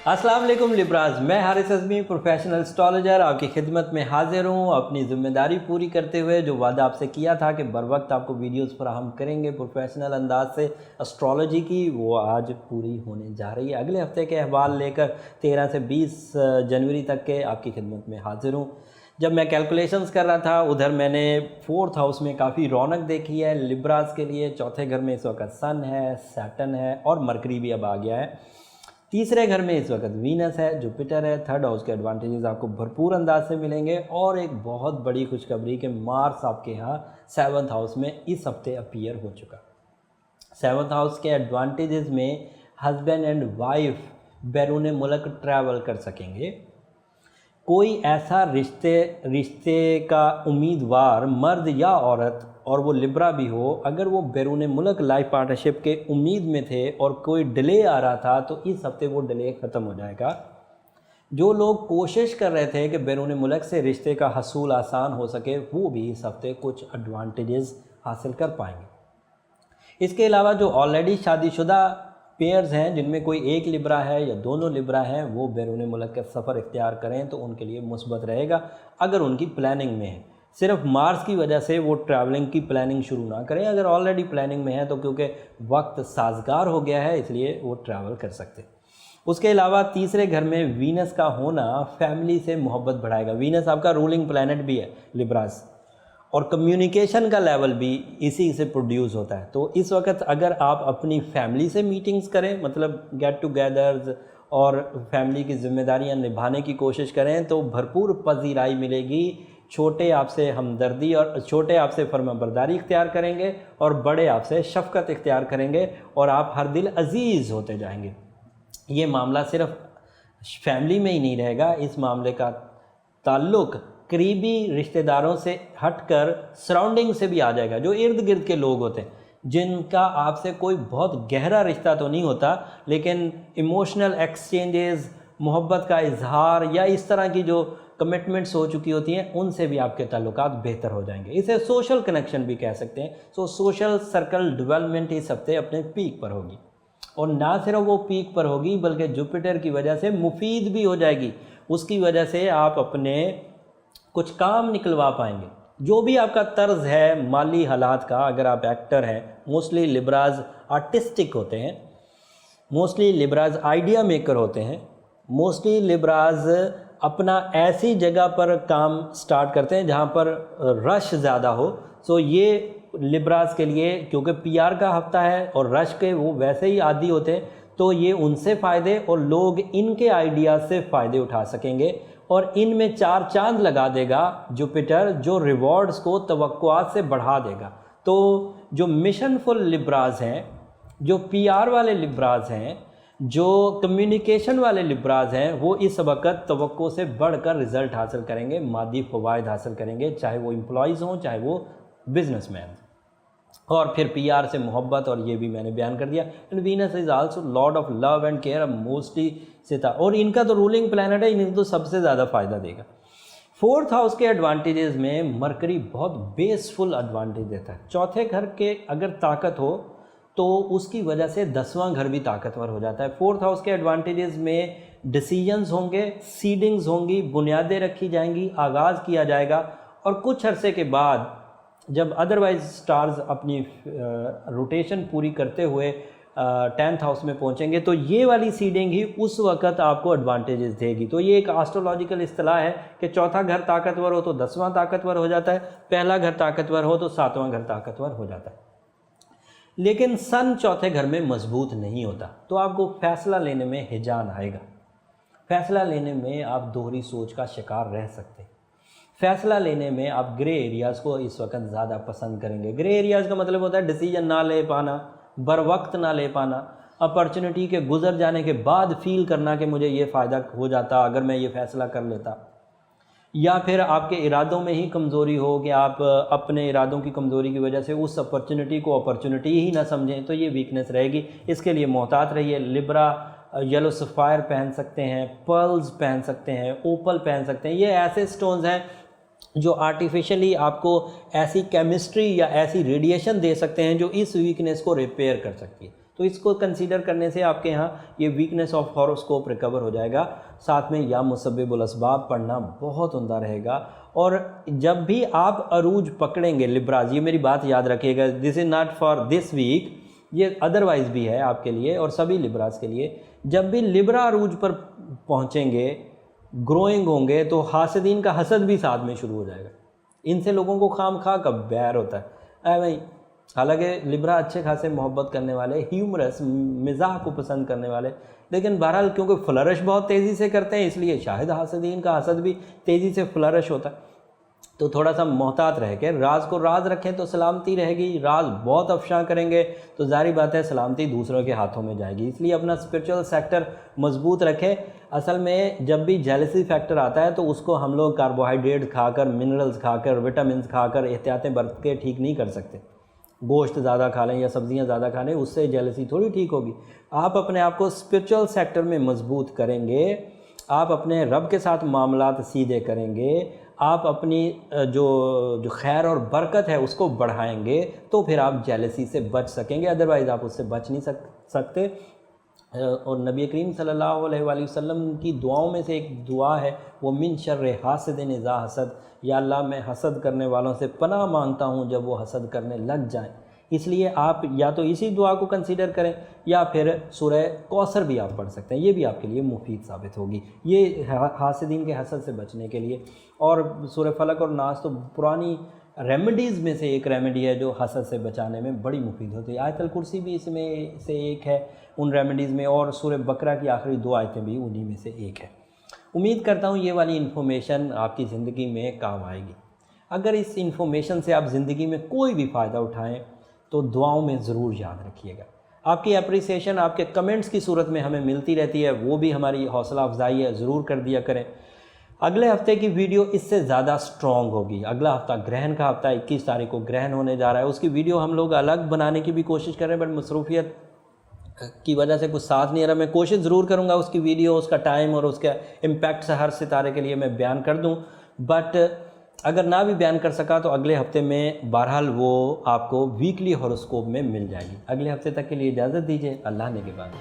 अस्सलाम वालेकुम लिब्राज, मैं हारिस अज़मी प्रोफेशनल एस्ट्रोलॉजर आपकी खिदमत में हाजिर हूँ। अपनी ज़िम्मेदारी पूरी करते हुए जो वादा आपसे किया था कि बर वक्त आपको वीडियोस फराहम करेंगे प्रोफेशनल अंदाज से एस्ट्रोलॉजी की, वो आज पूरी होने जा रही है। अगले हफ्ते के अहवाल लेकर 13 से 20 जनवरी तक के आपकी खिदमत में हाजिर हूँ। जब मैं कैलकुलेशंस कर रहा था उधर मैंने 4th हाउस में काफ़ी रौनक देखी है लिब्राज के लिए। चौथे घर में इस वक्त सन है, सैटर्न है और मरकरी भी अब आ गया है। तीसरे घर में इस वक्त वीनस है, जुपिटर है। 3rd हाउस के एडवांटेजेस आपको भरपूर अंदाज से मिलेंगे और एक बहुत बड़ी खुशखबरी कि मार्स आपके यहाँ 7th हाउस में इस हफ्ते अपीयर हो चुका। 7th हाउस के एडवांटेजेस में हस्बैंड एंड वाइफ बैरून मुल्क ट्रैवल कर सकेंगे। कोई ऐसा रिश्ते का उम्मीदवार मर्द या औरत और वो लिब्रा भी हो, अगर वो बैरून मुल्क लाइफ पार्टनरशिप के उम्मीद में थे और कोई डिले आ रहा था तो इस हफ्ते वो डिले ख़त्म हो जाएगा। जो लोग कोशिश कर रहे थे कि बैरून मुल्क से रिश्ते का हसूल आसान हो सके, वो भी इस हफ्ते कुछ एडवांटेजेस हासिल कर पाएंगे। इसके अलावा जो ऑलरेडी शादीशुदा पेयर्स हैं जिनमें कोई एक लिब्रा है या दोनों लिब्रा हैं, वो बैरून मुल्क का सफ़र इख्तियार करें तो उनके लिए मुस्बत रहेगा अगर उनकी प्लानिंग में है। सिर्फ मार्स की वजह से वो ट्रैवलिंग की प्लानिंग शुरू ना करें। अगर ऑलरेडी प्लानिंग में है तो क्योंकि वक्त साजगार हो गया है इसलिए वो ट्रैवल कर सकते हैं। उसके अलावा तीसरे घर में वीनस का होना फैमिली से मोहब्बत बढ़ाएगा। वीनस आपका रूलिंग प्लैनेट भी है लिब्रास, और कम्युनिकेशन का लेवल भी इसी से प्रोड्यूस होता है। तो इस वक्त अगर आप अपनी फैमिली से मीटिंग्स करें, मतलब गेट टुगेदर्स और फैमिली की जिम्मेदारियां निभाने की कोशिश करें तो भरपूर पजीराई मिलेगी। छोटे आपसे हमदर्दी और छोटे आपसे फर्माबरदारी इख्तियार करेंगे और बड़े आपसे शफकत इख्तियार करेंगे और आप हर दिल अजीज़ होते जाएंगे। ये मामला सिर्फ फैमिली में ही नहीं रहेगा, इस मामले का ताल्लुक़ करीबी रिश्तेदारों से हटकर सराउंडिंग से भी आ जाएगा। जो इर्द गिर्द के लोग होते हैं जिनका आपसे कोई बहुत गहरा रिश्ता तो नहीं होता, लेकिन इमोशनल एक्सचेंजेस, मोहब्बत का इजहार या इस तरह की जो कमिटमेंट्स हो चुकी होती हैं, उनसे भी आपके ताल्लुकात बेहतर हो जाएंगे। इसे सोशल कनेक्शन भी कह सकते हैं। सो सोशल सर्कल डेवलपमेंट इस हफ्ते अपने पीक पर होगी, और ना सिर्फ वो पीक पर होगी बल्कि जुपिटर की वजह से मुफीद भी हो जाएगी। उसकी वजह से आप अपने कुछ काम निकलवा पाएंगे। जो भी आपका तर्ज है माली हालात का, अगर आप एक्टर हैं, मोस्टली लिब्राज आर्टिस्टिक होते हैं, मोस्टली लिब्राज आइडिया मेकर होते हैं, मोस्टली लिब्राज अपना ऐसी जगह पर काम स्टार्ट करते हैं जहाँ पर रश ज़्यादा हो। सो ये लिब्राज के लिए, क्योंकि पीआर का हफ्ता है और रश के वो वैसे ही आदी होते हैं, तो ये उनसे फ़ायदे और लोग इनके आइडियाज़ से फ़ायदे उठा सकेंगे। और इनमें 4 चांद लगा देगा जुपिटर, जो रिवॉर्ड्स को तवक्कुआत से बढ़ा देगा। तो जो मिशनफुल लिब्राज हैं, जो पीआर वाले लिब्राज हैं, जो कम्युनिकेशन वाले लिब्राज हैं, वो इस वक्त तवक्को से बढ़कर रिज़ल्ट हासिल करेंगे, मादी फ़वाइद हासिल करेंगे, चाहे वो एम्प्लॉयज़ हों चाहे वो बिजनेसमैन। और फिर पीआर से मोहब्बत, और ये भी मैंने बयान कर दिया। And Venus is also Lord of love and care, mostly सिता, और इनका तो रूलिंग प्लैनेट है, इन्हें तो सबसे ज़्यादा फ़ायदा देगा। 4th हाउस के एडवांटेजेस में मरकरी बहुत बेसफुल एडवांटेज देता है। चौथे घर के अगर ताकत हो तो उसकी वजह से 10वां घर भी ताकतवर हो जाता है। 4th हाउस के एडवांटेजेस में डिसीजंस होंगे, सीडिंग्स होंगी, बुनियादें रखी जाएंगी, आगाज़ किया जाएगा, और कुछ अरसे के बाद जब अदरवाइज स्टार्स अपनी रोटेशन पूरी करते हुए 10th हाउस में पहुंचेंगे तो ये वाली सीडिंग ही उस वक्त आपको एडवांटेजेस देगी। तो ये एक एस्ट्रोलॉजिकल इस्तिलाह है कि चौथा घर ताकतवर हो तो 10वां ताकतवर हो जाता है, पहला घर ताकतवर हो तो 7वां घर ताकतवर हो जाता है। लेकिन सन चौथे घर में मजबूत नहीं होता, तो आपको फैसला लेने में हिजान आएगा। फैसला लेने में आप दोहरी सोच का शिकार रह सकते हैं। फैसला लेने में आप ग्रे एरियाज़ को इस वक्त ज़्यादा पसंद करेंगे। ग्रे एरियाज़ का मतलब होता है डिसीजन ना ले पाना, बर वक्त ना ले पाना, अपॉर्चुनिटी के गुजर जाने के बाद फील करना कि मुझे ये फ़ायदा हो जाता अगर मैं ये फ़ैसला कर लेता, या फिर आपके इरादों में ही कमज़ोरी हो कि आप अपने इरादों की कमज़ोरी की वजह से उस अपॉर्चुनिटी को अपॉर्चुनिटी ही ना समझें, तो ये वीकनेस रहेगी। इसके लिए मोहतात रहिए। लिब्रा येलो सफ़ायर पहन सकते हैं, पर्ल्स पहन सकते हैं, ओपल पहन सकते हैं। ये ऐसे स्टोन्स हैं जो आर्टिफिशियली आपको ऐसी केमिस्ट्री या ऐसी रेडिएशन दे सकते हैं जो इस वीकनेस को रिपेयर कर सकती है। तो इसको कंसीडर करने से आपके यहाँ ये वीकनेस ऑफ हॉरोस्कोप रिकवर हो जाएगा। साथ में या मुसब्बिबुल असबाब पढ़ना बहुत उम्दा रहेगा। और जब भी आप अरूज पकड़ेंगे लिब्राज, ये मेरी बात याद रखिएगा, this is not for this week, ये अदरवाइज़ भी है आपके लिए और सभी लिब्राज के लिए। जब भी लिब्रा अरूज पर पहुँचेंगे, ग्रोइंग होंगे, तो हासिदीन का हसद भी साथ में शुरू हो जाएगा। इनसे लोगों को खाम खा का बैर होता है भाई। हालांकि लिब्रा अच्छे खासे मोहब्बत करने वाले, ह्यूमरस मिजाह को पसंद करने वाले, लेकिन बहरहाल क्योंकि फ्लरिश बहुत तेज़ी से करते हैं, इसलिए शायद हासिदीन का हसद भी तेज़ी से फ्लरिश होता है। तो थोड़ा सा मोहतात रह के राज को राज रखें तो सलामती रहेगी। राज बहुत अफशा करेंगे तो जारी बात है सलामती दूसरों के हाथों में जाएगी। इसलिए अपना स्पिरिचुअल सेक्टर मजबूत रखें। असल में जब भी जेलसी फैक्टर आता है तो उसको हम लोग कार्बोहाइड्रेट खाकर, मिनरल्स खाकर, विटामिन खाकर एहतियातें बरत के ठीक नहीं कर सकते। गोश्त ज़्यादा खा लें या सब्ज़ियाँ ज़्यादा खा लें, उससे जेलसी थोड़ी ठीक होगी। आप अपने आप को स्पिरिचुअल सेक्टर में मजबूत करेंगे, आप अपने रब के साथ मामलात सीधे करेंगे, आप अपनी जो खैर और बरकत है उसको बढ़ाएंगे, तो फिर आप जेलसी से बच सकेंगे। अदरवाइज़ आप उससे बच नहीं सकते। और नबी करीम सल्लल्लाहु अलैहि वसल्लम की दुआओं में से एक दुआ है, वो मिन शर्र हासिदिन इज़ा हसद, या अल्लाह मैं हसद करने वालों से पनाह मांगता हूँ जब वो हसद करने लग जाएं। इसलिए आप या तो इसी दुआ को कंसीडर करें या फिर सूरह कौसर भी आप पढ़ सकते हैं, ये भी आपके लिए मुफीद साबित होगी, ये हासिदीन के हसद से बचने के लिए। और सूरह फलक और नास तो पुरानी रेमेडीज़ में से एक रेमेडी है जो हसद से बचाने में बड़ी मुफीद होती है। आयतल कुर्सी भी इसमें से एक है उन रेमेडीज़ में, और सूरह बकरा की आखिरी 2 आयतें भी उन्हीं में से एक है। उम्मीद करता हूँ ये वाली इन्फॉर्मेशन आपकी ज़िंदगी में काम आएगी। अगर इस इन्फॉर्मेशन से आप ज़िंदगी में कोई भी फ़ायदा उठाएँ तो दुआओं में ज़रूर याद रखिएगा। आपकी अप्रिसिएशन आपके कमेंट्स की सूरत में हमें मिलती रहती है, वो भी हमारी हौसला अफजाई है, ज़रूर कर दिया करें। अगले हफ्ते की वीडियो इससे ज़्यादा स्ट्रॉन्ग होगी। अगला हफ्ता ग्रहण का हफ्ता, 21 तारीख को ग्रहण होने जा रहा है। उसकी वीडियो हम लोग अलग बनाने की भी कोशिश कर रहे हैं, बट मसरूफियत की वजह से कुछ साथ नहीं आ रहा। मैं कोशिश ज़रूर करूँगा उसकी वीडियो, उसका टाइम और उसका इम्पैक्ट हर सितारे के लिए मैं बयान कर दूँ, बट अगर ना भी बयान कर सका तो अगले हफ्ते में बहरहाल वो आपको वीकली हॉरोस्कोप में मिल जाएगी। अगले हफ्ते तक के लिए इजाज़त दीजिए। अल्लाह ने के बाद।